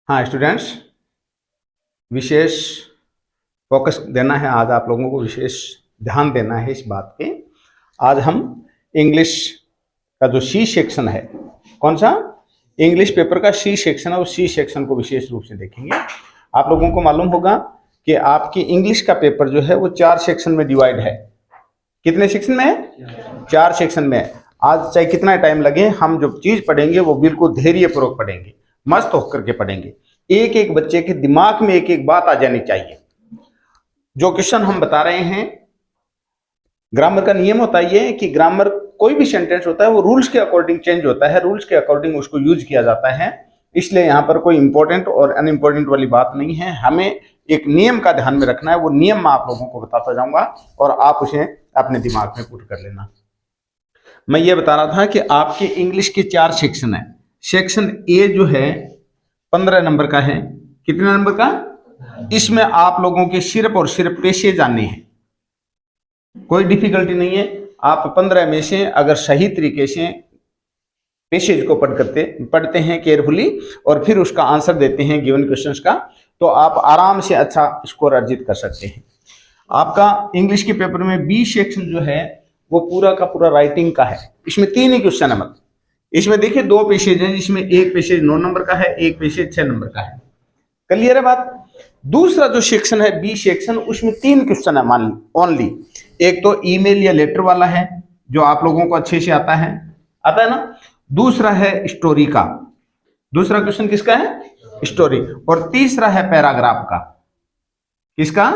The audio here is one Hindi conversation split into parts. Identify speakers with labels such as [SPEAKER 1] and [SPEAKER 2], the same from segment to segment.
[SPEAKER 1] हाँ स्टूडेंट्स, विशेष फोकस देना है आज, आप लोगों को विशेष ध्यान देना है इस बात पे। आज हम इंग्लिश का जो सी सेक्शन है, कौन सा इंग्लिश पेपर का सी सेक्शन है, उस सी सेक्शन को विशेष रूप से देखेंगे। आप लोगों को मालूम होगा कि आपकी इंग्लिश का पेपर जो है वो 4 सेक्शन में डिवाइड है। कितने सेक्शन में है? 4 सेक्शन में है। आज चाहे कितना टाइम लगे, हम जो चीज पढ़ेंगे वो बिल्कुल धैर्यपूर्वक पढ़ेंगे, मस्त होकर के पढ़ेंगे। एक एक बच्चे के दिमाग में एक एक बात आ जानी चाहिए। जो क्वेश्चन हम बता रहे हैं, ग्रामर का नियम होता है ये कि ग्रामर कोई भी सेंटेंस होता है वो रूल्स के अकॉर्डिंग चेंज होता है, रूल्स के अकॉर्डिंग उसको यूज किया जाता है। इसलिए यहाँ पर कोई इंपॉर्टेंट और अनइम्पोर्टेंट वाली बात नहीं है। हमें एक नियम का ध्यान में रखना है, वो नियम मैं आप लोगों को बताता जाऊंगा और आप उसे अपने दिमाग में पुट कर लेना। मैं ये बता रहा था कि आपके इंग्लिश के 4 सेक्शन है। सेक्शन ए जो है 15 नंबर का है। कितने नंबर का? इसमें आप लोगों के सिर्फ और सिर्फ पेशे जानने हैं, कोई डिफिकल्टी नहीं है। आप 15 में से अगर सही तरीके से पेशेज को पढ़ते हैं केयरफुली और फिर उसका आंसर देते हैं गिवन क्वेश्चंस का, तो आप आराम से अच्छा स्कोर अर्जित कर सकते हैं। आपका इंग्लिश के पेपर में बी सेक्शन जो है वो पूरा का पूरा राइटिंग का है। इसमें 3 ही क्वेश्चन है। मतलब इसमें देखिए 2 पेशेज हैं, जिसमें एक पेशेज 9 नंबर का है, एक पेशेज 6 नंबर का है। क्लियर है बात? दूसरा जो सेक्शन है बी सेक्शन, उसमें 3 क्वेश्चन है मान ओनली। एक तो ईमेल या लेटर वाला है जो आप लोगों को अच्छे से आता है ना। दूसरा है स्टोरी का। दूसरा क्वेश्चन किसका है? स्टोरी। और तीसरा है पैराग्राफ का। किसका?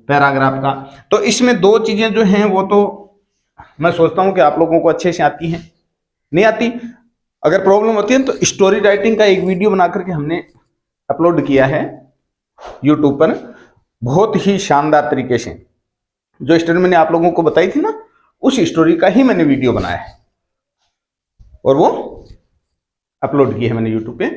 [SPEAKER 1] पैराग्राफ का। तो इसमें 2 चीजें जो हैं वो तो मैं सोचता हूं कि आप लोगों को अच्छे से आती हैं। नहीं आती, अगर प्रॉब्लम होती है तो स्टोरी राइटिंग का एक वीडियो बना करके हमने अपलोड किया है यूट्यूब पर, बहुत ही शानदार तरीके से। जो स्टोरी मैंने आप लोगों को बताई थी ना, उस स्टोरी का ही मैंने वीडियो बनाया है और वो अपलोड की है मैंने यूट्यूब पे।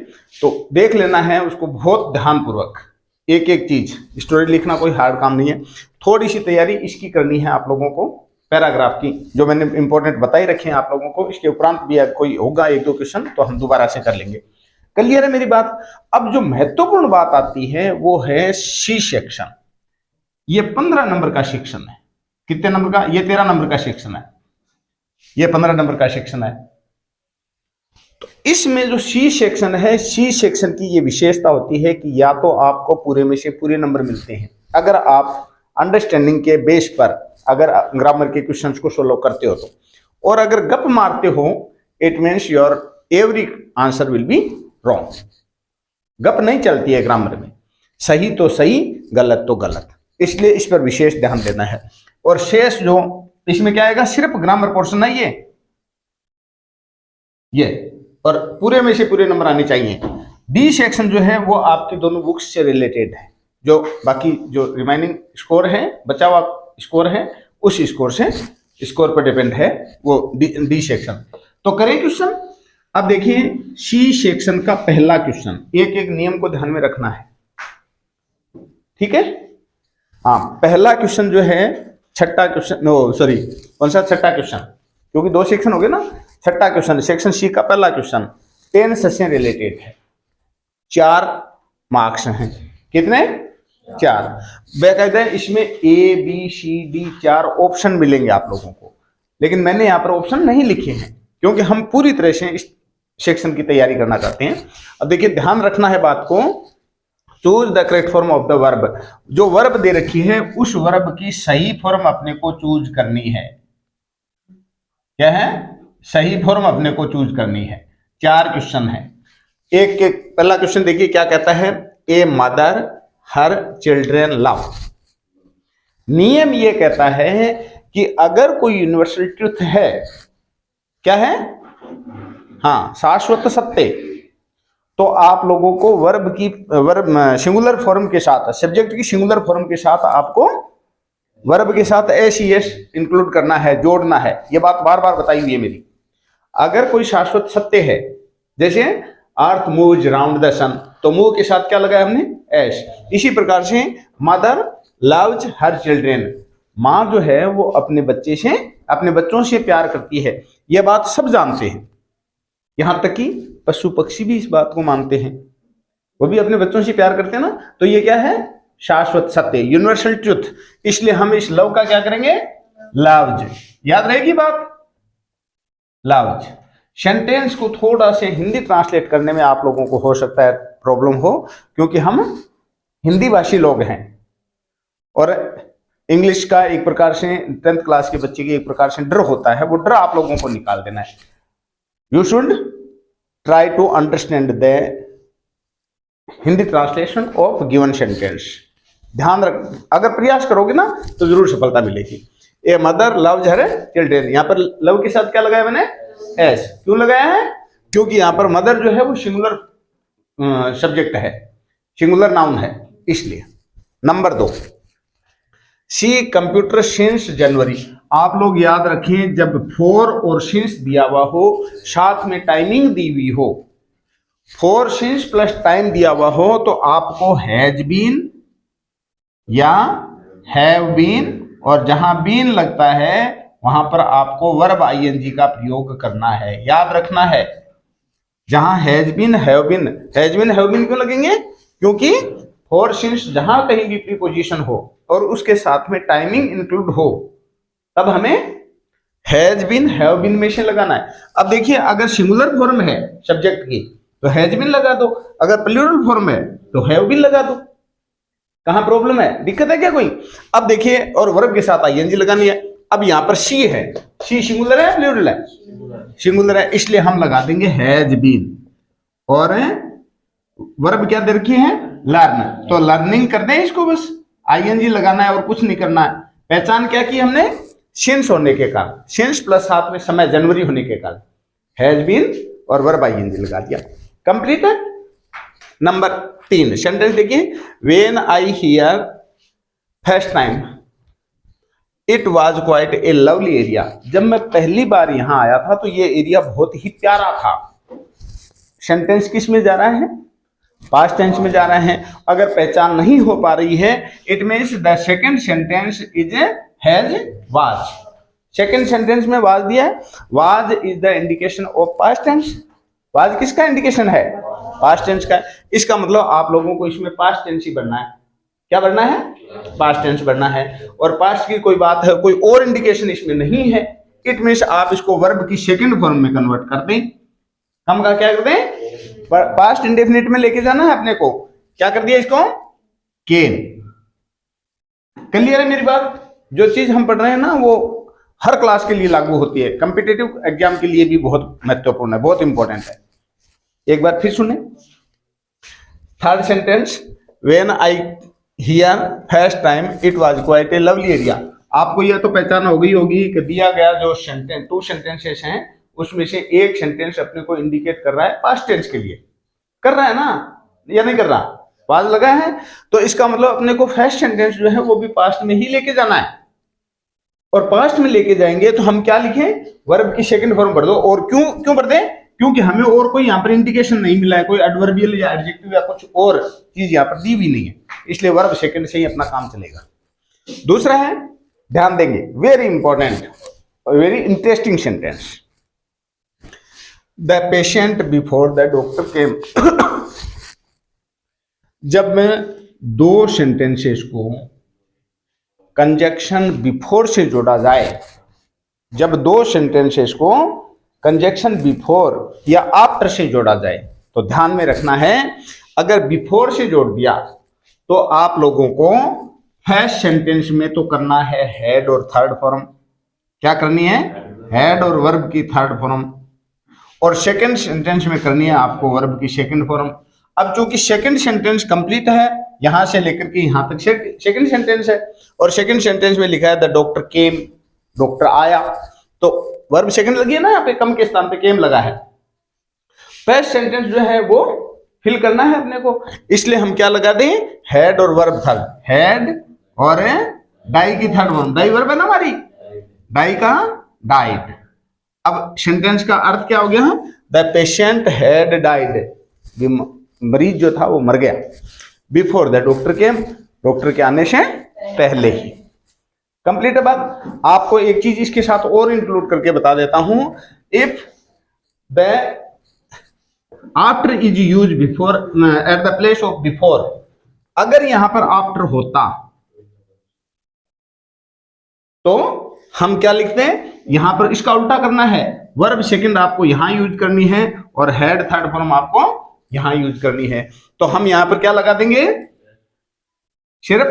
[SPEAKER 1] तो देख लेना है उसको बहुत ध्यानपूर्वक, एक एक चीज। स्टोरी लिखना कोई हार्ड काम नहीं है, थोड़ी सी तैयारी इसकी करनी है आप लोगों को। पैराग्राफ की जो मैंने इंपॉर्टेंट बताई रखे हैं आप लोगोों को, इसके उपरांत भी अगर कोई होगा 1-2 क्वेश्चन तो हम दोबारा से कर लेंगे। क्लियर है मेरी बात? अब जो महत्वपूर्ण बात आती है वो है सी सेक्शन। ये 15 नंबर का सेक्शन है। कितने नंबर का? ये 13 नंबर का सेक्शन है, ये 15 नंबर का सेक्शन है। तो इसमें जो सी सेक्शन है, सी सेक्शन की ये विशेषता होती है कि या तो आपको पूरे में से पूरे नंबर मिलते हैं अगर आप अंडरस्टैंडिंग के बेस पर अगर ग्रामर के क्वेश्चंस को सोल्व करते हो तो, और अगर गप मारते हो it means your every answer will be wrong. गप नहीं चलती है ग्रामर में, सही तो सही, गलत तो गलत। इसलिए इस पर विशेष ध्यान देना है। और शेष जो इसमें क्या आएगा, सिर्फ ग्रामर पोर्शन है ये, और पूरे में से पूरे नंबर आने चाहिए। डी सेक्शन जो है वो आपकी दोनों बुक्स से रिलेटेड है। जो बाकी जो रिमाइनिंग स्कोर है, बचा हुआ स्कोर है, उस स्कोर पर डिपेंड है वो डी सेक्शन। तो करें क्वेश्चन। अब देखिए सी सेक्शन का पहला क्वेश्चन, एक एक नियम को ध्यान में रखना है, ठीक है? हाँ, पहला क्वेश्चन जो है छठा क्वेश्चन, नो सॉरी, कौन सा छठा क्वेश्चन, क्योंकि 2 सेक्शन हो गए ना। छठा क्वेश्चन सेक्शन सी का पहला क्वेश्चन टेंस से रिलेटेड है। 4 मार्क्स हैं। कितने? 4। बेकायदा इसमें A B C D 4 option मिलेंगे आप लोगों को, लेकिन मैंने यहाँ पर ऑप्शन नहीं लिखे हैं क्योंकि हम पूरी तरह से इस सेक्शन की तैयारी करना चाहते हैं। अब देखिए ध्यान रखना है बात को। Choose the correct form of the verb. जो वर्ब दे रखी है उस वर्ब की सही फॉर्म अपने को चूज करनी है। क्या है? सही फॉर्म अपने को चूज करनी है। 4 क्वेश्चन है। एक पहला क्वेश्चन देखिए क्या कहता है, a mother her children love. नियम ये कहता है कि अगर कोई यूनिवर्सल ट्रुथ है, क्या है? हाँ, शाश्वत सत्य, तो आप लोगों को वर्ब सिंगुलर फॉर्म के साथ, सब्जेक्ट की सिंगुलर फॉर्म के साथ आपको वर्ब के साथ एस इंक्लूड करना है, जोड़ना है। ये बात बार बार बताई हुई है मेरी। अगर कोई शाश्वत सत्य है, जैसे अर्थ मूव्स राउंड द सन, तो मूव के साथ क्या लगाया हमने? एस। इसी प्रकार से मदर लव्स हर चिल्ड्रेन, माँ जो है वो अपने बच्चों से प्यार करती है। यह बात सब जानते हैं, यहां तक कि पशु पक्षी भी इस बात को मानते हैं। वो भी अपने बच्चों से प्यार करते हैं ना, तो ये क्या है, शाश्वत सत्य, यूनिवर्सल ट्रुथ। इसलिए हम इस लव का क्या करेंगे, लव्ड। याद रहेगी बात, लव्ड। सेंटेंस को थोड़ा से हिंदी ट्रांसलेट करने में आप लोगों को हो सकता है प्रॉब्लम हो, क्योंकि हम हिंदी भाषी लोग हैं और इंग्लिश का एक प्रकार से 10th क्लास के बच्चे की एक प्रकार से डर होता है, वो डर आप लोगों को निकाल देना है। You should try to understand the Hindi translation of given sentence. ध्यान रख, अगर प्रयास करोगे ना तो जरूर सफलता मिलेगी। A mother loves her children, यहाँ पर लव के साथ क्या लगाया मैंने, एस। क्यों लगाया है, क्योंकि यहाँ पर मदर जो है वो सिंगुलर सब्जेक्ट है, सिंगुलर नाउन है, इसलिए। नंबर 2, सी कंप्यूटर सिंस जनवरी। आप लोग याद रखें, जब फॉर और सिंस दिया हुआ हो, साथ में टाइमिंग दी हुई हो, फॉर सिंस प्लस टाइम दिया हुआ हो, तो आपको हैज बीन या हैव बीन, और जहां बीन लगता है वहां पर आपको वर्ब आईएनजी का प्रयोग करना है, याद रखना है। जहां has been have been, has been have been क्यों लगेंगे, क्योंकि फॉर सिंस जहां कहीं भी प्रीपोजिशन हो और उसके साथ में टाइमिंग इंक्लूड हो, तब हमें हैज बीन हैव बीन में से लगाना है। अब देखिए, अगर सिंगुलर फॉर्म है सब्जेक्ट की तो हैज बीन लगा दो, अगर प्लूरल फॉर्म है तो हैव बीन लगा दो। कहां प्रॉब्लम है, दिक्कत है क्या कोई? अब देखिए, और वर्ब के साथ आईएनजी लगानी है। अब यहां पर सी है, सी सिंगुलर है प्लूरल है, सिंगुलर है, इसलिए हम लगा देंगे हैज बीन। और वर्ब क्या दे रखी है, लर्न, तो लर्निंग कर दें इसको, बस आईएनजी लगाना है और कुछ नहीं करना है। पहचान क्या की हमने, सिंस होने के कारण, सिंस प्लस साथ में समय जनवरी होने के कारण हैज बीन और वर्ब आईएनजी लगा दिया, कंप्लीट है। नंबर 3 सेंटेंस देखिए, when I hear first time it was quite a lovely area. जब मैं पहली बार यहां आया था तो ये एरिया बहुत ही प्यारा था। सेंटेंस किस में जा रहा है, पास्ट टेंस में जा रहा है। अगर पहचान नहीं हो पा रही है, it means the second sentence is has was. Second sentence में वाज दिया है, was is the indication of past tense. Was किसका इंडिकेशन है, पास्ट टेंस का। इसका मतलब आप लोगों को इसमें पास्ट टेंस ही बढ़ना है। क्या बढ़ना है, पास्ट टेंस बढ़ना है। और पास्ट की कोई बात है, कोई और इंडिकेशन इसमें नहीं है, इट मींस आप इसको वर्ब की सेकंड फॉर्म में कन्वर्ट कर दें। हम का क्या कर दें, पास्ट इंडेफिनिट में लेके जाना है अपने को। क्या कर दिया इसको, केम। क्लियर है मेरी बात? जो चीज हम पढ़ रहे हैं ना वो हर क्लास के लिए लागू होती है, कॉम्पिटिटिव एग्जाम के लिए भी बहुत महत्वपूर्ण है, बहुत इंपॉर्टेंट है। एक बार फिर सुने, third sentence, when I hear first time it was quite a lovely area. आपको यह तो पहचान हो गई होगी कि दिया गया जो सेंटेंस, 2 सेंटेंसेस हैं, उसमें से एक सेंटेंस अपने को इंडिकेट कर रहा है पास्ट टेंस के लिए, कर रहा है ना, या नहीं कर रहा, वाज लगा है, तो इसका मतलब अपने को फर्स्ट सेंटेंस जो है वो भी पास्ट में ही लेके जाना है। और पास्ट में लेके जाएंगे तो हम क्या लिखें, वर्ब की सेकंड फॉर्म भर दो। और क्यों भर दें, क्योंकि हमें और कोई यहाँ पर इंडिकेशन नहीं मिला है, कोई एडवर्बियल या एडजेक्टिव या कुछ और चीज यहाँ पर दी भी नहीं है, इसलिए वर्ब सेकंड से ही अपना काम चलेगा। दूसरा है, ध्यान देंगे, very important, very interesting sentence, the patient before the doctor केम। जब मैं 2 सेंटेंसेस को कंजक्शन बिफोर से जोड़ा जाए, जब 2 सेंटेंसेस को कंजक्शन बिफोर या आफ्टर से जोड़ा जाए, तो ध्यान में रखना है, अगर बिफोर से जोड़ दिया तो आप लोगों को फर्स्ट सेंटेंस में तो करना है हेड और थर्ड फॉर्म। क्या करनी है, हेड और वर्ब की थर्ड फॉर्म। और सेकंड सेंटेंस में करनी है आपको वर्ब की सेकंड फॉर्म। अब चूंकि सेकंड सेंटेंस कंप्लीट है, यहां से लेकर के यहां तक सेकंड सेंटेंस है, और सेकंड सेंटेंस में लिखा है द डॉक्टर केम, डॉक्टर आया, तो वर्ब सेकंड लगी है ना, यहाँ पे कम के स्थान पे केम लगा है। फर्स्ट सेंटेंस जो है वो फिल करना है अपने को, इसलिए हम क्या लगा दें, हेड और वर्ब थर्ड, हेड और डाई की थर्ड फॉर्म। डाई वर्ब है ना हमारी, डाई का डाइड। अब सेंटेंस का अर्थ क्या हो गया, द पेशेंट हैड डाइड, मरीज जो था वो मर गया, before the doctor came, doctor के आने से पहले ही। कंप्लीट है बात। आपको एक चीज इसके साथ और इंक्लूड करके बता देता हूं, if the after is use before at the place of before, अगर यहां पर आफ्टर होता तो हम क्या लिखते हैं, यहां पर इसका उल्टा करना है, वर्ब सेकंड आपको यहां यूज करनी है और हेड थर्ड फॉर्म आपको यहां यूज करनी है। तो हम यहां पर क्या लगा देंगे, सिर्फ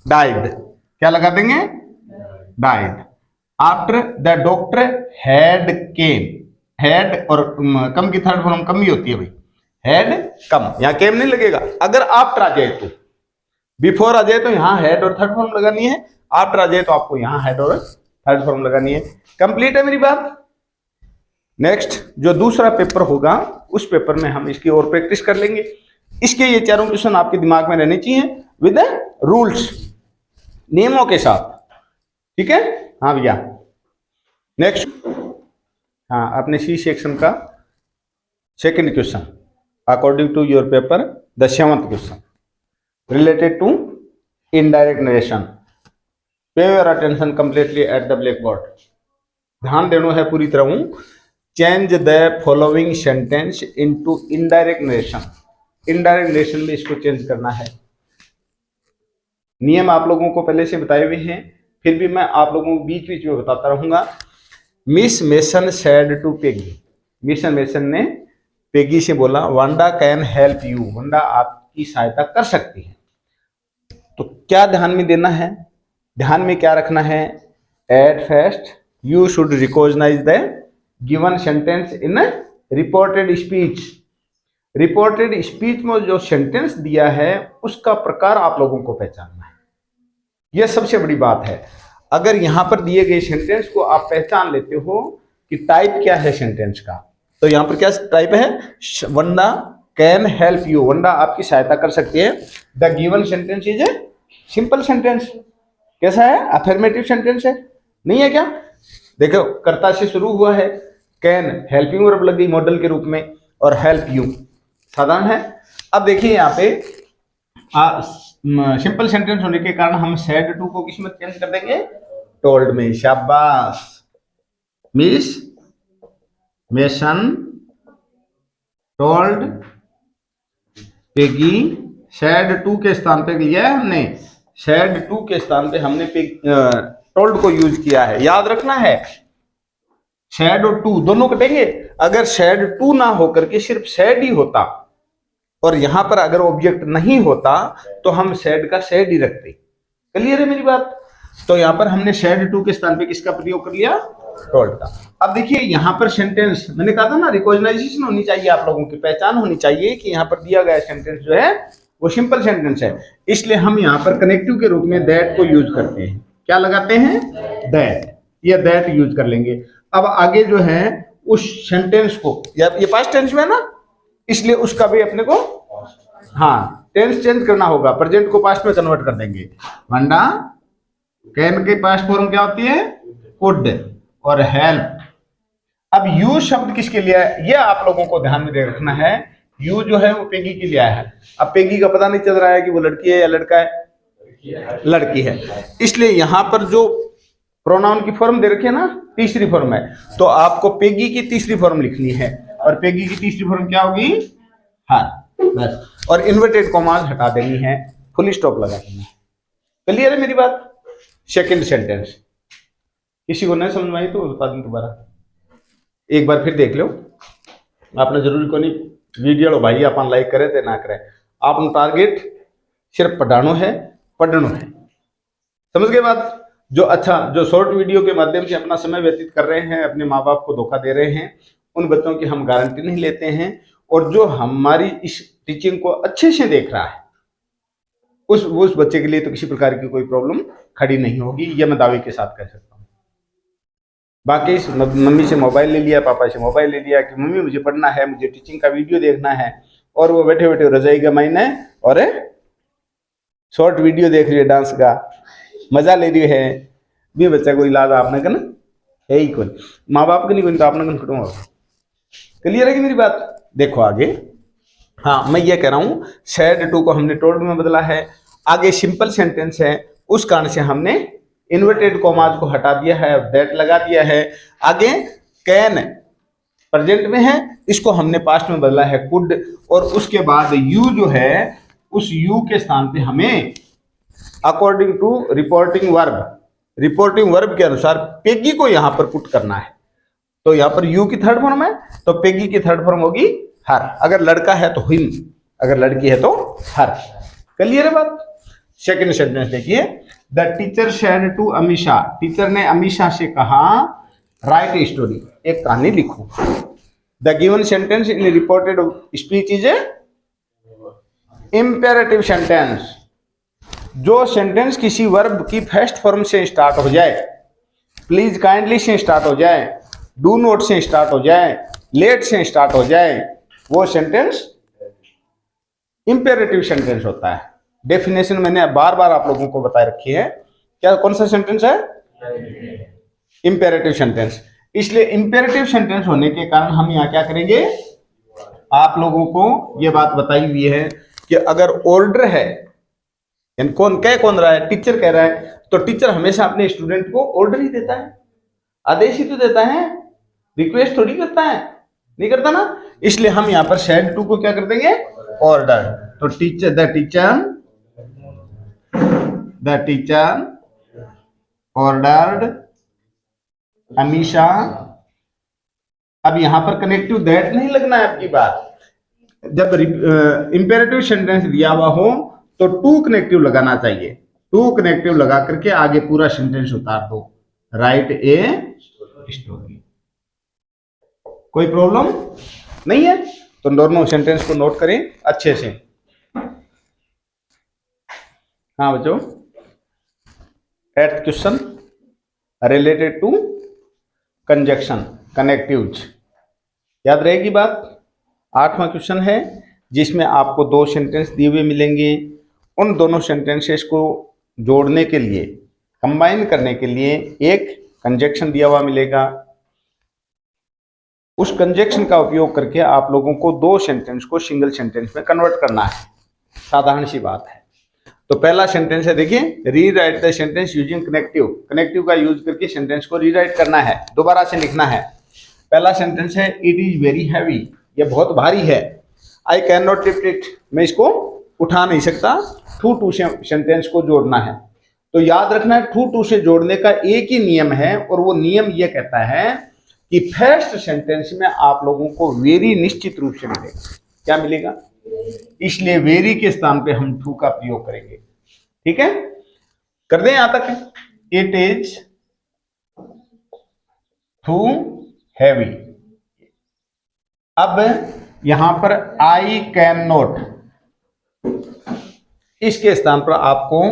[SPEAKER 1] डाइड, क्या लगा देंगे, died. After the doctor had came, had और कम की थर्ड फॉर्म कम ही होती है भाई, हैड कम, यहां केम नहीं लगेगा। अगर आफ्टर आ जाए तो, बिफोर आ जाए तो यहां हैड और थर्ड फॉर्म लगानी है, आफ्टर आ जाए तो आपको यहां हेड और थर्ड फॉर्म लगानी है। कंप्लीट है मेरी बात। नेक्स्ट जो दूसरा पेपर होगा उस पेपर में हम इसकी और प्रैक्टिस कर लेंगे। इसके ये चारों क्वेश्चन आपके दिमाग में रहने चाहिए विद रूल्स, नियमों के साथ, ठीक है। हाँ भैया, नेक्स्ट, हाँ अपने सी सेक्शन का second question according to your paper the 7th question related to indirect narration. Pay your attention completely at the black board, ध्यान देना है पूरी तरह। Change the following sentence into indirect narration, indirect narration में इसको चेंज करना है। नियम आप लोगों को पहले से बताए हुए हैं, फिर भी मैं आप लोगों को बीच बीच में बताता रहूंगा। Miss Mason said to Peggy, Miss Mason ने पेगी से बोला Wanda can help you, Wanda आपकी सहायता कर सकती है। तो क्या ध्यान में देना है, ध्यान में क्या रखना है, at first you should recognize the given sentence in reported speech. Reported speech में जो सेंटेंस दिया है उसका प्रकार आप लोगों को पहचानना है, यह सबसे बड़ी बात है। अगर यहां पर दिए गए सेंटेंस को आप पहचान लेते हो कि टाइप क्या है सेंटेंस का, तो यहां पर क्या टाइप है, वंडा कैन हेल्प यू, वंडा आपकी सहायता कर सकती है। The given sentence is a simple sentence, कैसा है, अफर्मेटिव सेंटेंस है, नहीं है क्या। देखो कर्ता से शुरू हुआ है, कैन हेल्पिंग वर्ब लग गई मॉडल के रूप में, और हेल्प यू साधारण है। अब देखिए यहाँ पे सिंपल सेंटेंस होने के कारण हम सेड टू को किस में चेंज कर देंगे, टोल्ड में। शाबाश, Miss Mason told Peggy, said to के स्थान पे लिया है हमने, सेड टू के स्थान पे हमने टोल्ड को यूज किया है। याद रखना है सेड और टू दोनों कटेंगे। अगर सेड टू ना होकर के सिर्फ सेड ही होता और यहां पर अगर ऑब्जेक्ट नहीं होता तो हम सेड का सेड ही रखते। क्लियर है मेरी बात। तो यहां पर हमने सेड टू के स्थान पे किसका प्रयोग कर लिया, टोल्ड का। अब देखिए यहां पर सेंटेंस मैंने कहा था ना, रिकॉग्नाइजेशन होनी चाहिए, आप लोगों की पहचान होनी चाहिए कि यहां पर दिया गया सेंटेंस जो है वो सिंपल सेंटेंस है। इसलिए हम यहाँ पर कनेक्टिव के रूप में दैट को यूज करते हैं। क्या लगाते हैं, दैट, या दैट यूज कर लेंगे। अब आगे जो है उस सेंटेंस को, या ये पास्ट टेंस में है ना, इसलिए उसका भी अपने को हाँ टेंस चेंज करना होगा, प्रेजेंट को पास्ट में कन्वर्ट कर देंगे। वंडा कैन के पास्ट फॉर्म क्या होती है, कुड और हेल्प। अब यू शब्द किसके लिए है, ये आप लोगों को ध्यान में रखना है। यू जो है वो पेगी के लिए आया है। अब पेगी का पता नहीं चल रहा है कि वो लड़की है या लड़का है, लड़की है, इसलिए यहां पर जो प्रोनाउन की फॉर्म दे रखी है ना, तीसरी फॉर्म है, तो आपको पेगी की तीसरी फॉर्म लिखनी है। और पेगी की तीसरी फॉर्म क्या होगी, हाँ बस। और इन्वर्टेड कॉमास हटा देनी है, फुल स्टॉप लगा देना है। क्लियर है मेरी बात। सेकंड सेंटेंस किसी को नहीं समझ में आई तो बता दूं दोबारा, एक बार फिर देख लो। आपने जरूरी को नहीं वीडियो भाई अपन लाइक करे थे ना करे, आप टारगेट सिर्फ पढ़ानो है, पढ़नो है, समझ गए बात। जो अच्छा जो शॉर्ट वीडियो के माध्यम से अपना समय व्यतीत कर रहे हैं, अपने माँ बाप को धोखा दे रहे हैं, उन बच्चों की हम गारंटी नहीं लेते हैं। और जो हमारी इस टीचिंग को अच्छे से देख रहा है उस बच्चे के लिए तो किसी प्रकार की कोई प्रॉब्लम खड़ी नहीं होगी, ये मैं दावे के साथ कह सकता हूँ। बाकी मम्मी से मोबाइल ले लिया, पापा से मोबाइल ले लिया कि मम्मी मुझे पढ़ना है, मुझे टीचिंग का वीडियो देखना है, और वो बैठे बैठे रजाई का मायने और शॉर्ट वीडियो देख रही है, डांस का मजा ले रही है, भी बच्चा को इलाज आपने करना है ही कोई, माँ बाप के नहीं कोई तो आपने कन खटूंगा। क्लियर है कि मेरी बात। देखो आगे, हाँ मैं ये कह रहा हूँ सेड टू को हमने टोल्ड में बदला है। आगे सिंपल सेंटेंस है, उस कारण से हमने इन्वर्टेड कॉमाज को हटा दिया है, दैट लगा दिया है। आगे कैन प्रेजेंट में है, इसको हमने पास्ट में बदला है कुड, और उसके बाद यू जो है उस यू के स्थान पे हमें अकॉर्डिंग टू रिपोर्टिंग वर्ब के अनुसार पेगी को यहां पर पुट करना है। तो यहां पर यू की थर्ड फॉर्म है तो पेगी की थर्ड फॉर्म होगी हर। अगर लड़का है तो हिम, अगर लड़की है तो हर। क्लियर है बात। सेकंड सेंटेंस देखिए, the teacher said to Amisha, teacher ने अमीषा से कहा राइट ए स्टोरी, एक कहानी लिखो। The given sentence in reported speech is a imperative sentence. जो सेंटेंस किसी वर्ब की फर्स्ट फॉर्म से स्टार्ट हो जाए, प्लीज काइंडली से स्टार्ट हो जाए, डू नॉट से स्टार्ट हो जाए, लेट से स्टार्ट हो जाए, वो सेंटेंस इंपेरेटिव सेंटेंस होता है। डेफिनेशन मैंने बार बार आप लोगों को बता रखी है। क्या कौन सा सेंटेंस है? Imperative sentence. इसलिए इंपेरेटिव सेंटेंस होने के कारण हम यहाँ क्या करेंगे, आप लोगों को ये बात बताई हुई है कि अगर ऑर्डर है, यानी कौन रहा है, टीचर कह रहा है, तो टीचर हमेशा अपने स्टूडेंट को ऑर्डर ही देता है, आदेश ही तो देता है, रिक्वेस्ट थोड़ी करता है, नहीं करता ना। इसलिए हम यहाँ पर सेड टू को क्या कर देंगे, ऑर्डर। तो द टीचर ऑर्डर्ड अमीषा। अब यहां पर कनेक्टिव दैट नहीं लगना है आपकी बात। जब इंपेरेटिव सेंटेंस दिया हुआ हो तो टू कनेक्टिव लगाना चाहिए। टू कनेक्टिव लगा करके आगे पूरा सेंटेंस उतार दो, राइट ए स्टोरी। कोई प्रॉब्लम नहीं है। तो दोनों सेंटेंस को नोट करें अच्छे से। हाँ बच्चों, 8th question related to conjunction connectives, याद रहेगी बात। 8वां क्वेश्चन है जिसमें आपको 2 सेंटेंस दिए हुए मिलेंगे। उन दोनों सेंटेंसेस को जोड़ने के लिए, कंबाइन करने के लिए एक कंजक्शन दिया हुआ मिलेगा। उस कंजक्शन का उपयोग करके आप लोगों को 2 सेंटेंस को सिंगल सेंटेंस में कन्वर्ट करना है। साधारण सी बात है। तो पहला सेंटेंस है, देखिए, rewrite the sentence using connective. Connective का यूज करके सेंटेंस को रीराइट करना है, दोबारा से लिखना है। पहला सेंटेंस है, इट इज वेरी हैवी, ये बहुत भारी है। I can not lift it, मैं इसको उठा नहीं सकता। टू सेंटेंस को जोड़ना है। तो याद रखना है, टू से जोड़ने का एक ही नियम है, और वो नियम ये कहता है कि फर्स्ट सेंटेंस में आप लोगों को वेरी निश्चित रूप से मिलेगा। क्या मिलेगा? इसलिए वेरी के स्थान पे हम टू का प्रयोग करेंगे। ठीक है, कर दें यहां तक। It is too heavy. अब यहां पर आई कैन नॉट, इसके स्थान पर आपको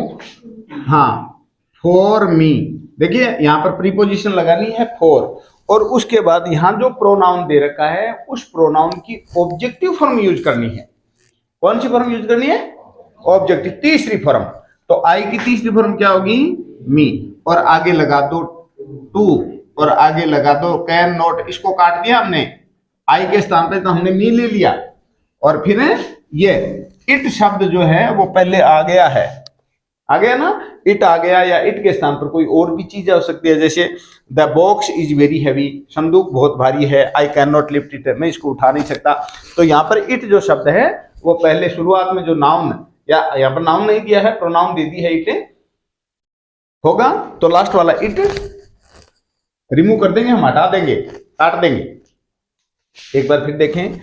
[SPEAKER 1] फॉर मी, देखिए यहां पर प्रीपोजिशन लगानी है फॉर, और उसके बाद यहां जो प्रोनाउन दे रखा है उस प्रोनाउन की ऑब्जेक्टिव फॉर्म यूज करनी है। कौन सी फॉर्म यूज करनी है? ऑब्जेक्टिव, तीसरी फॉर्म। तो आई की तीसरी फॉर्म क्या होगी? मी, और आगे लगा दो टू, और आगे लगा दो कैन नॉट। इसको काट दिया हमने, आई के स्थान पे तो हमने मी ले लिया, और फिर ये इट शब्द जो है वो पहले आ गया है, आ गया ना, इट आ गया, या इट के स्थान पर कोई और भी चीज हो सकती है। जैसे the box is very heavy, संदूक बहुत भारी है। I can not lift it, मैं इसको उठा नहीं सकता। तो यहाँ पर इट जो शब्द है वो पहले शुरुआत में जो नाउन, या यहाँ पर नाउन नहीं दिया है, प्रोनाउन दे दी है, इट होगा। तो लास्ट वाला इट रिमूव कर देंगे, हम हटा देंगे, काट देंगे। एक बार फिर देखें,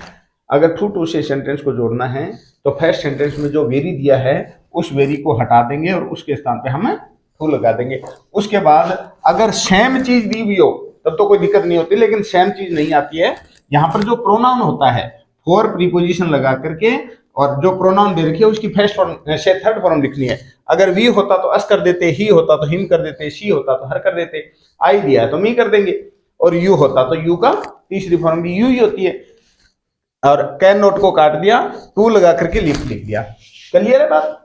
[SPEAKER 1] अगर टू से सेंटेंस को जोड़ना है तो फर्स्ट सेंटेंस में जो वेरी दिया है उस वेरी को हटा देंगे और उसके स्थान पे हम टू लगा देंगे। उसके बाद अगर सेम चीज दी हुई हो तब तो कोई दिक्कत नहीं होती, लेकिन सेम चीज नहीं आती है। यहाँ पर जो प्रोनाउन होता है फॉर प्रीपोजिशन लगा करके, और जो प्रोनाउन दे रखी है उसकी फर्स्ट फॉर्म से थर्ड फॉर्म लिखनी है। अगर वी होता तो अस कर देते, ही होता तो हिम कर देते, शी होता तो हर कर देते, आई दिया है तो मी कर देंगे, और यू होता तो यू का तीसरी फॉर्म भी यू ही होती है। और कैन नॉट को काट दिया, टू लगा करके लिफ्ट लिख दिया। क्लियर है बात।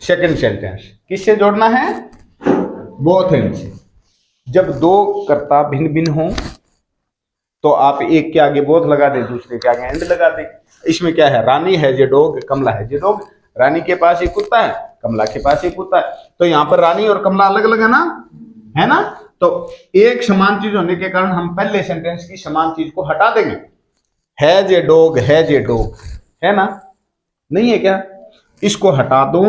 [SPEAKER 1] सेकंड सेंटेंस किससे जोड़ना है? बोथ एंड से। जब दो कर्ता भिन्न भिन्न हो तो आप एक के आगे बोथ लगा दे, दूसरे के आगे एंड लगा दे। इसमें क्या है? रानी है जे डॉग, कमला है जे डॉग। रानी के पास एक कुत्ता है, कमला के पास एक कुत्ता है। तो यहाँ पर रानी और कमला अलग अलग है ना, है ना। तो एक समान चीज होने के कारण हम पहले सेंटेंस की समान चीज को हटा देंगे। Has a dog, has a dog, है ना, नहीं है क्या, इसको हटा दो,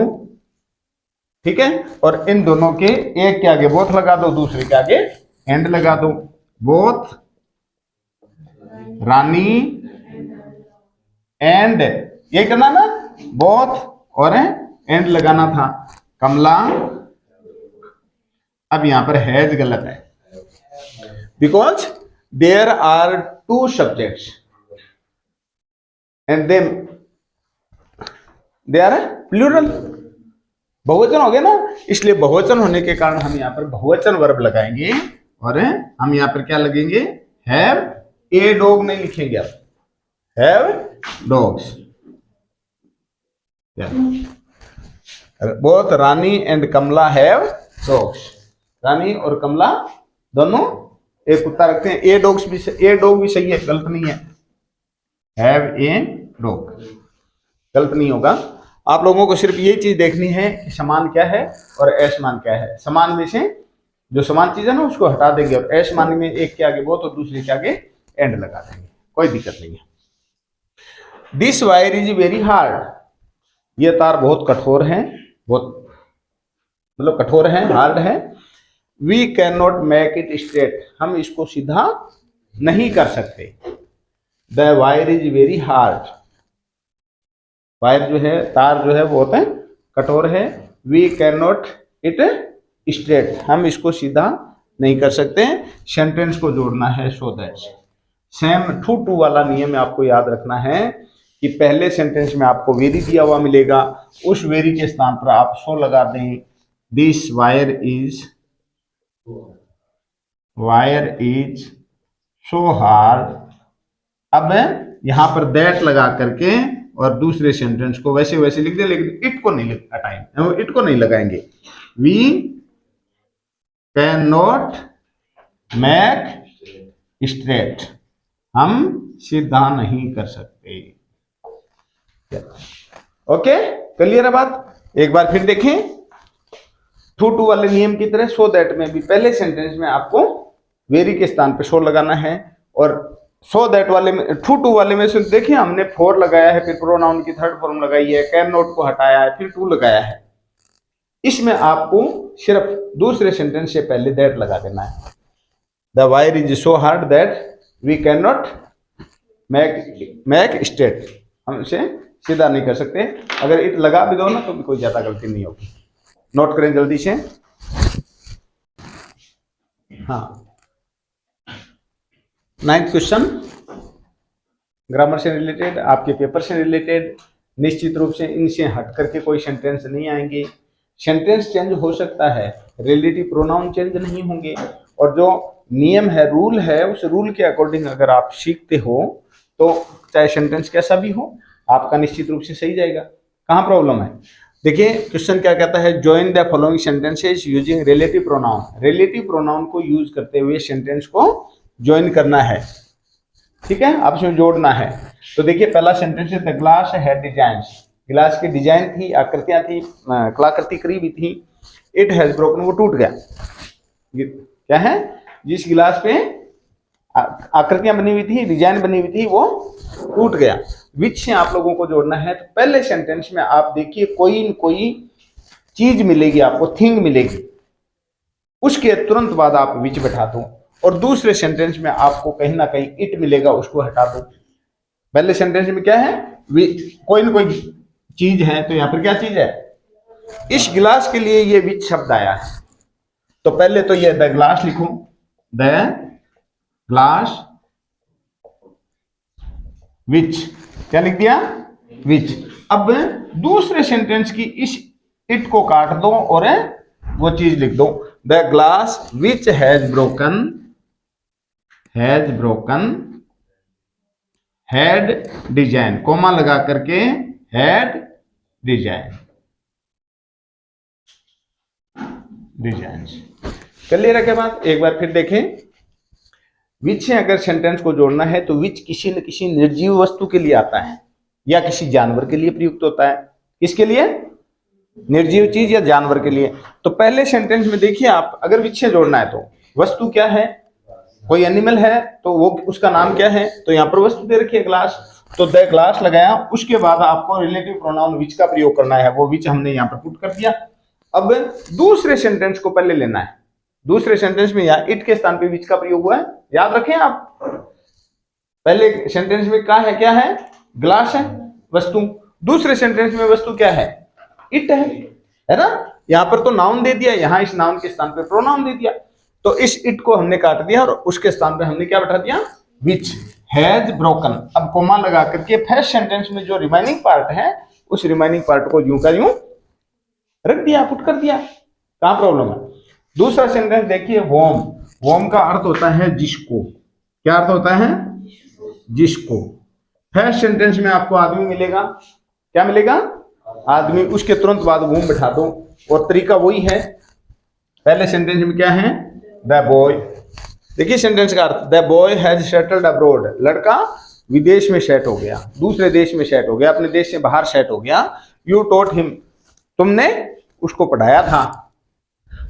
[SPEAKER 1] ठीक है, और इन दोनों के एक के आगे बोथ लगा दो, दूसरे के आगे एंड लगा दो। बोथ रानी एंड, ये करना ना, बोथ और एंड लगाना था। कमला, अब यहां पर हैज गलत है, because there are two subjects and they are plural, बहुवचन हो गया ना, इसलिए बहुवचन होने के कारण हम यहां पर बहुवचन वर्ब लगाएंगे और हम यहां पर क्या लगेंगे, हैव ए डॉग नहीं लिखेंगे, आप have dogs. Both Rani and Kamala have dogs, Rani और कमला दोनों एक कुत्ता रखते हैं। ए डॉग्स भी, ए डॉग भी सही है, गलत नहीं है, हैव ए डॉग गलत नहीं होगा। आप लोगों को सिर्फ ये चीज देखनी है कि समान क्या है और असमान क्या है। समान में से जो समान चीज है ना उसको हटा देंगे और असमान में एक के आगे बोथ और दूसरे के आगे एंड लगा देंगे, कोई दिक्कत नहीं है। This wire is very hard, ये तार बहुत कठोर है, बहुत मतलब कठोर है, हार्ड है। We can not make it straight, हम इसको सीधा नहीं कर सकते। The wire is very hard, wire जो है, तार जो है बहुत है कठोर है। We can not it straight, हम इसको सीधा नहीं कर सकते। सेंटेंस को जोड़ना है सो दैट। सेम टू वाला नियम आपको याद रखना है कि पहले सेंटेंस में आपको वेरी दिया हुआ मिलेगा, उस वेरी के स्थान पर आप सो लगा दें। This wire is so hard, अब यहां पर दैट लगा करके और दूसरे सेंटेंस को वैसे वैसे लिख दे, लेकिन इट को नहीं हटाएंगे, इट को नहीं लगाएंगे। We can not make straight, हम सीधा नहीं कर सकते। ओके, क्लियर है बात। एक बार फिर देखें, टू वाले नियम की तरह सो दैट में भी पहले सेंटेंस में आपको वेरी के स्थान पे सो लगाना है, और सो दैट वाले में, टू वाले में से देखिए हमने फॉर लगाया है, फिर प्रोनाउन की थर्ड फॉर्म लगाई है, कैन नॉट को हटाया है, फिर टू लगाया है। इसमें आपको सिर्फ दूसरे सेंटेंस से पहले दैट लगा देना है। The wire is so hard that we can not make straight, हम इसे सीधा नहीं कर सकते। अगर इट लगा भी दो ना तो भी कोई ज्यादा गलती नहीं होगी। नोट करें जल्दी से। हाँ, 9th क्वेश्चन, ग्रामर से रिलेटेड, आपके पेपर से रिलेटेड, निश्चित रूप से इनसे हट करके कोई सेंटेंस नहीं आएंगे। सेंटेंस चेंज हो सकता है, रिलेटिव प्रोनाउन चेंज नहीं होंगे, और जो नियम है, रूल है, उस रूल के अकॉर्डिंग अगर आप सीखते हो तो चाहे सेंटेंस कैसा भी हो आपका निश्चित रूप से सही जाएगा। कहाँ प्रॉब्लम है, देखिए क्वेश्चन क्या कहता है, join the following sentences using relative pronoun. Relative pronoun को यूज करते हुए सेंटेंस को ज्वाइन करना है, ठीक है, आपस में जोड़ना है। तो देखिए पहला सेंटेंस है, द ग्लास हैड डिजाइन्स, गिलास की डिजाइन थी, आकृतियां थी, कलाकृति करीबी थी। इट हैज ब्रोकन, वो टूट गया। क्या है, जिस गिलास पे आकृतियां बनी हुई थी, डिजाइन बनी हुई थी, वो टूट गया। विच से आप लोगों को जोड़ना है। तो पहले सेंटेंस में आप देखिए कोई न कोई चीज मिलेगी आपको, थिंग मिलेगी, उसके तुरंत बाद आप विच बैठा दो, और दूसरे सेंटेंस में आपको कहीं ना कहीं इट मिलेगा, उसको हटा दो। पहले सेंटेंस में क्या है, कोई न कोई चीज है, तो यहां पर क्या चीज है, इस गिलास के लिए ये विच शब्द आया है। तो पहले तो ये द ग्लास लिखो, द ग्लास विच, क्या लिख दिया, विच। अब दूसरे सेंटेंस की इस इट को काट दो और वो चीज लिख दो, the glass which has broken, had design, comma लगा करके हैड डिजाइन, क्लियर है क्या बात। एक बार फिर देखें, विच से अगर सेंटेंस को जोड़ना है तो विच किसी न किसी निर्जीव वस्तु के लिए आता है या किसी जानवर के लिए प्रयुक्त होता है। किसके लिए, निर्जीव चीज या जानवर के लिए। तो पहले सेंटेंस में देखिए आप, अगर विच से जोड़ना है तो वस्तु क्या है, कोई एनिमल है तो वो उसका नाम क्या है, तो यहाँ पर वस्तु दे रखी है ग्लास, तो द ग्लास लगाया। उसके बाद आपको रिलेटिव प्रोनाउन विच का प्रयोग करना है, वो विच हमने यहाँ पर पुट कर दिया। अब दूसरे सेंटेंस को पहले लेना है। दूसरे सेंटेंस में यहाँ इट के स्थान पे विच का प्रयोग हुआ है, याद रखें आप। पहले सेंटेंस में क्या है, ग्लास है वस्तु। दूसरे सेंटेंस में वस्तु क्या है, इट है ना। यहाँ पर तो नाउन दे दिया, यहाँ इस नाउन के स्थान पे प्रोनाउन दे दिया। तो इस इट को हमने काट दिया और उसके स्थान पे हमने क्या बैठा दिया, विच हैज ब्रोकन। अब कोमा लगा करके फर्स्ट सेंटेंस में जो रिमाइनिंग पार्ट है उस रिमाइनिंग पार्ट को यूं का यूं रख दिया, पुट कर दिया। कहां प्रॉब्लम है। दूसरा सेंटेंस देखिए, वोम। वोम का अर्थ होता है जिसको। क्या अर्थ होता है, जिसको। फर्स्ट सेंटेंस में आपको आदमी मिलेगा, क्या मिलेगा, आदमी। उसके तुरंत बाद वोम बैठा दो और तरीका वही है। पहले सेंटेंस में क्या है, द बॉय। देखिए सेंटेंस का अर्थ, the boy has settled abroad. लड़का विदेश में सेट हो गया, दूसरे देश में सेट हो गया, अपने देश से बाहर सेट हो गया। यू टॉट हिम, तुमने उसको पढ़ाया था।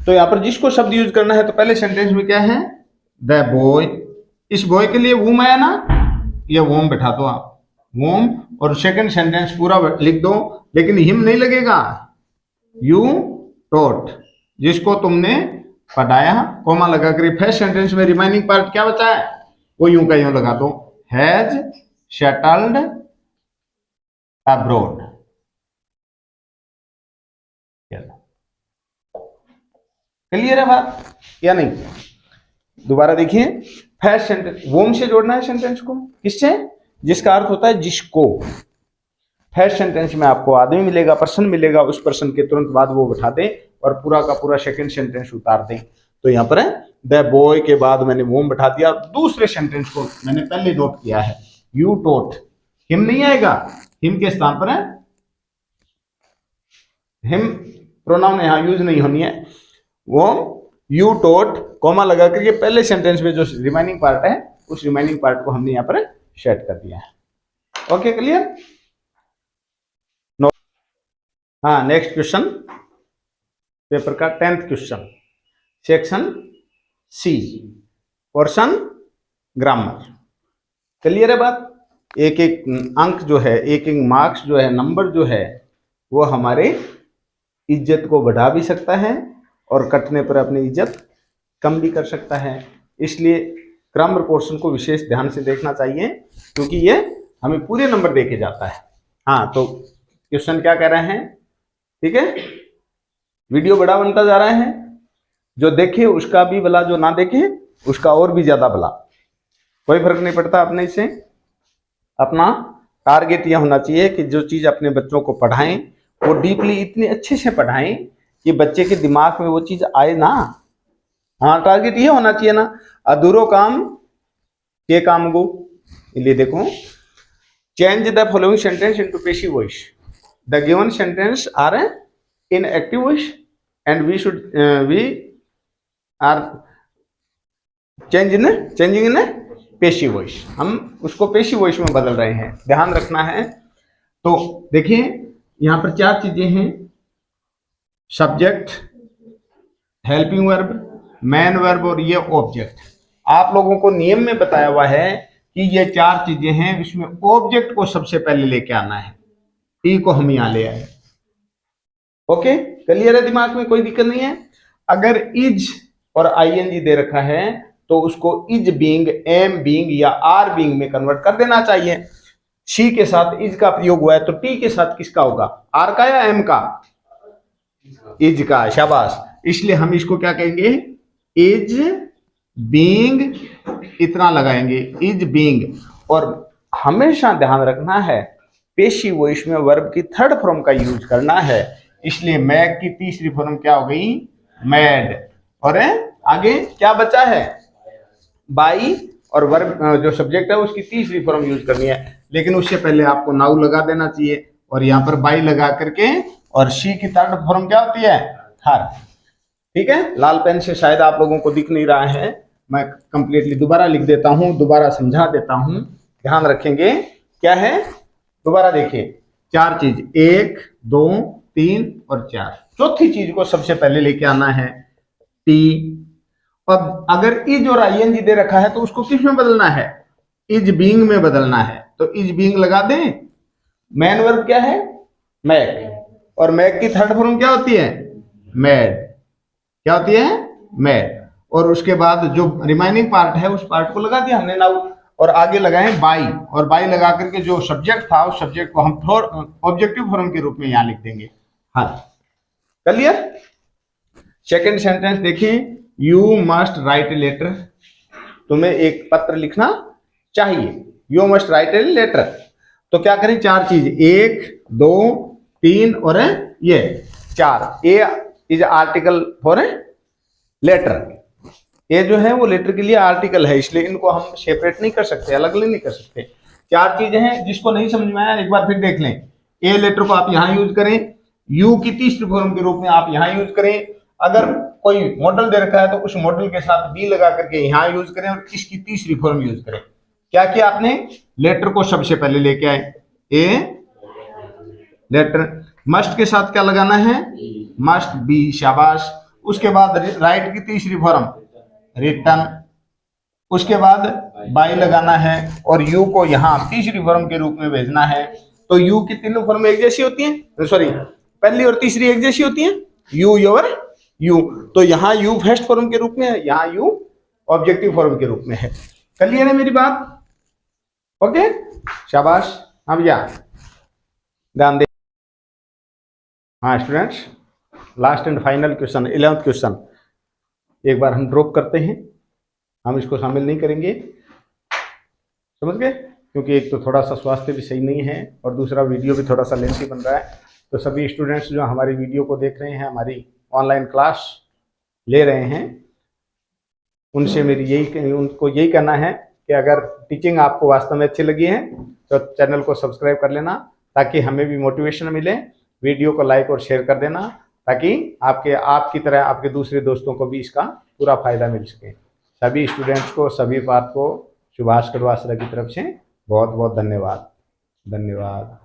[SPEAKER 1] तो यहां पर जिसको शब्द यूज करना है तो पहले सेंटेंस में क्या है, द बॉय। इस बॉय के लिए वूम आया ना, ये वोम बैठा दो आप, वोम। और सेकंड सेंटेंस पूरा लिख दो, लेकिन हिम नहीं लगेगा। यू टॉट, जिसको तुमने पढ़ाया, कोमा लगा कर। फर्स्ट सेंटेंस में रिमाइनिंग पार्ट क्या बचा है, वो यूं का यूं लगा दो, हैज सेटल्ड अब्रॉड। क्लियर है बात या नहीं। दोबारा देखिए, फर्स्ट सेंटेंस वोम से जोड़ना है सेंटेंस को, किससे, जिसका अर्थ होता है जिसको। फर्स्ट सेंटेंस में आपको आदमी मिलेगा, पर्सन मिलेगा, उस पर्सन के तुरंत बाद वो बैठा दें और पूरा का पूरा सेकंड सेंटेंस उतार दें। तो यहाँ पर है द बॉय के बाद मैंने वोम बैठा दिया। दूसरे सेंटेंस को मैंने पहले नोट किया है, यू टॉट। हिम नहीं आएगा, हिम के स्थान पर है, हिम प्रोनाउन यहाँ यूज नहीं होनी है। वो यू टॉट कोमा लगा करके पहले सेंटेंस में जो रिमाइनिंग पार्ट है उस रिमाइनिंग पार्ट को हमने यहाँ पर सेट कर दिया है। Okay, clear. हाँ, नेक्स्ट क्वेश्चन, पेपर का 10th question, section C, portion grammar. Clear है बात। एक एक अंक जो है, एक एक मार्क्स जो है, नंबर जो है, वो हमारे इज्जत को बढ़ा भी सकता है और कटने पर अपनी इज्जत कम भी कर सकता है। इसलिए ग्रामर पोर्शन को विशेष ध्यान से देखना चाहिए, क्योंकि ये हमें पूरे नंबर दे के जाता है। हाँ, तो क्वेश्चन क्या कह रहे हैं, ठीक है। वीडियो बड़ा बनता जा रहा है, जो देखे उसका भी भला, जो ना देखे उसका और भी ज्यादा भला। कोई फर्क नहीं पड़ता अपने से। अपना टारगेट यह होना चाहिए कि जो चीज अपने बच्चों को पढ़ाएं वो डीपली इतने अच्छे से पढ़ाएं कि बच्चे के दिमाग में वो चीज आए ना। हाँ, टारगेट ये होना चाहिए ना। अधूरो काम के काम गो। इसलिए देखो, change the following sentence into passive voice. The given sentence are in active voice and we are changing in passive voice. हम उसको पैसिव वॉइस में बदल रहे हैं, ध्यान रखना है। तो देखिए यहां पर 4 चीजें हैं, subject, helping verb, main verb और ये ऑब्जेक्ट। आप लोगों को नियम में बताया हुआ है कि ये 4 चीजें हैं, इसमें ऑब्जेक्ट को सबसे पहले लेके आना है। ई को हम यहां ले आए। ओके, क्लियर है, दिमाग में कोई दिक्कत नहीं है। अगर इज और आईएनजी दे रखा है तो उसको इज बीइंग, एम बीइंग या आर बीइंग में कन्वर्ट कर देना चाहिए। सी के साथ इज का प्रयोग हुआ है तो टी के साथ किसका होगा, आर का या एम का, इज का। शाबाश। इसलिए हम इसको क्या कहेंगे, इज बीइंग, इतना लगाएंगे, इज बीइंग। और हमेशा ध्यान रखना है पेशिव वॉइस में वर्ब की थर्ड फॉर्म का यूज करना है। इसलिए मैग की तीसरी फॉर्म क्या हो गई, मैड। और आगे क्या बचा है, बाई। और वर्ब जो सब्जेक्ट है उसकी तीसरी फॉर्म यूज करनी है, लेकिन उससे पहले आपको नाउ लगा देना चाहिए और यहाँ पर बाई लगा करके। और शी की थर्ड फॉर्म क्या होती है, हर। ठीक है, लाल पेन से शायद आप लोगों को दिख नहीं रहा है, मैं कंप्लीटली दोबारा लिख देता हूं, दोबारा समझा देता हूं, ध्यान रखेंगे। क्या है, दोबारा देखिए, 4 चीज, 1, 2, 3 और 4। चौथी चीज को सबसे पहले लेके आना है टी। अब अगर इज और आईएनजी दे रखा है तो उसको किस में बदलना है, इज बीइंग में बदलना है। तो इज बीइंग लगा दें। मैन वर्ब क्या है, मैक, और मैक की थर्ड फॉर्म क्या होती है, मैड। क्या होती है, मैड। और उसके बाद जो रिमाइनिंग पार्ट है उस पार्ट को लगा दिया हमने नाउ, और आगे लगाए बाई, और बाई लगा करके जो सब्जेक्ट था उस सब्जेक्ट को हम ऑब्जेक्टिव फॉर्म के रूप में यहां लिख देंगे। हाँ, क्लियर। सेकंड सेंटेंस देखिए, you must write a letter, तुम्हें एक पत्र लिखना चाहिए। You must write a letter. तो क्या करें, चार चीज, 1 2 3 और ये 4। A is article for a letter. ये जो है वो लेटर के लिए आर्टिकल है, इसलिए इनको हम सेपरेट नहीं कर सकते, अलग अलग नहीं कर सकते। चार चीजें हैं, जिसको नहीं समझ में आया एक बार फिर देख लें। ए लेटर को आप यहां यूज करें, यू की तीसरी फॉर्म के रूप में आप यहां यूज करें। अगर कोई मॉडल दे रखा है तो उस मॉडल के साथ बी लगा करके यहां यूज करें, और इसकी तीसरी फॉर्म यूज करें। क्या किया आपने, लेटर को सबसे पहले लेके आए, ए लेटर। मस्ट के साथ क्या लगाना है, मस्ट बी, शाबाश। उसके बाद राइट की तीसरी फॉर्म रिटर्न। उसके बाद बाई लगाना है, और यू को यहां तीसरी फॉर्म के रूप में भेजना है। तो यू की तीनों फॉर्म एक जैसी होती हैं, सॉरी पहली और तीसरी एक जैसी होती हैं, यू योर यू। तो यहाँ यू फर्स्ट फॉर्म के रूप में है, यहाँ यू ऑब्जेक्टिव फॉर्म के रूप में है। क्लियर है मेरी बात, ओके, शाबाश। अब या ध्यान दे। हाँ students, last and final question, 11th question एक बार हम ड्रॉप करते हैं, हम इसको शामिल नहीं करेंगे, समझ गए, क्योंकि एक तो थोड़ा सा स्वास्थ्य भी सही नहीं है और दूसरा वीडियो भी थोड़ा सा लेंथी बन रहा है। तो सभी स्टूडेंट्स जो हमारी वीडियो को देख रहे हैं, हमारी ऑनलाइन क्लास ले रहे हैं, उनसे मेरी उनको यही कहना है कि अगर टीचिंग आपको वास्तव में अच्छी लगी है तो चैनल को सब्सक्राइब कर लेना, ताकि हमें भी मोटिवेशन मिले। वीडियो को लाइक और शेयर कर देना, ताकि आपकी तरह आपके दूसरे दोस्तों को भी इसका पूरा फायदा मिल सके। सभी स्टूडेंट्स को, सभी पार्ट को सुभाष कड़वा सर की तरफ से बहुत बहुत धन्यवाद।